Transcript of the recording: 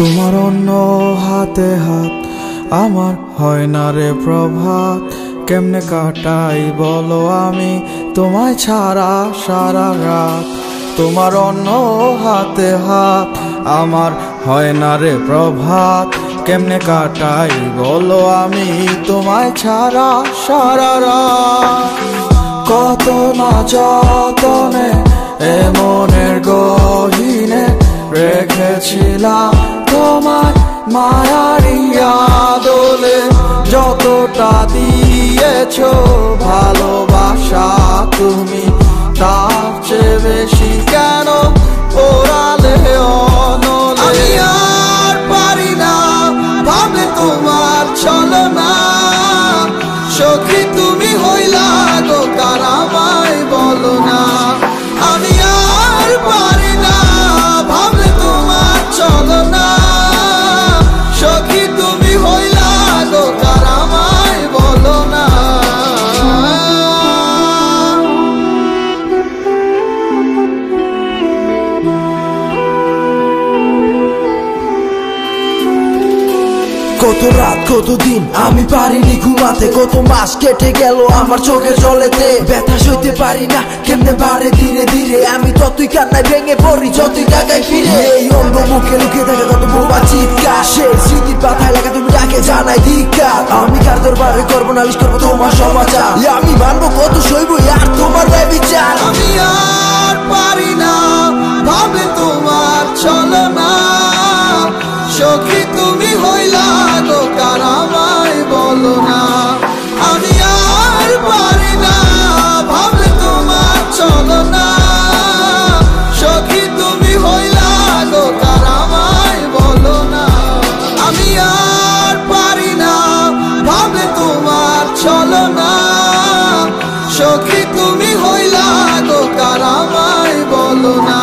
তোমার অন্য হাতে হাত আমার হয় না রে প্রভাত, কেমনে কাটাই বলো আমি তোমায় ছাড়া সারা রাত। তোমার অন্য হাতে হাত আমার হয় না রে প্রভাত, কেমনে কাটাই বলো আমি তোমায় ছাড়া সারা রাত। কত না যতনে এ মনের গহীনে রেখেছিলাম তোমায় মায়ারি আদলে, যতটা দিয়েছো ভালোবাসা তুমি তার চেয়ে বেশি কেন পোড়ালে অনলে। আমি আর পারি না ভাবে তোমার ছলনা, সখী তুমি হইলা গো কার আমায় বলো না। আমি আর পারি না ভাবে তোমার ছলনা, সখী তুমি হইলা গো কার আমায় বলো না। কত রাত কত দিন আমি পারিনি ঘুমাতে, কত মাস কেটে গেল আমার চোখের জলেতে। ব্যথা সইতে পারি না কেমনে বাড়ে ধীরে ধীরে, আমি ততই কান্নায় ভেঙে পড়ি যতই টাকায় ফিরে। এই অন্য মুখে লুকিয়ে থাকে কত বোবা চিৎকার, সেই স্মৃতির পাতায় লেখা তুমি ডাকে জানাই ধিক্কার। আমি কার দরবারে করবো নালিশ করবো তোমার সমাচার, আমি মানবো কত সইব আর তোমার বিচার। আমি আর পারি না ভাবে তোমার ছলনা, সখী তুমি হইলা গো কার আমায় বলো না। আমি আর পারি না ভাবে তোমার ছলনা, সখী তুমি হইলা গো কার আমায় বলো না। আমি আর পারি না ভাবে তোমার ছলনা, সখী তুমি হইলা গো কার আমায় বলো না।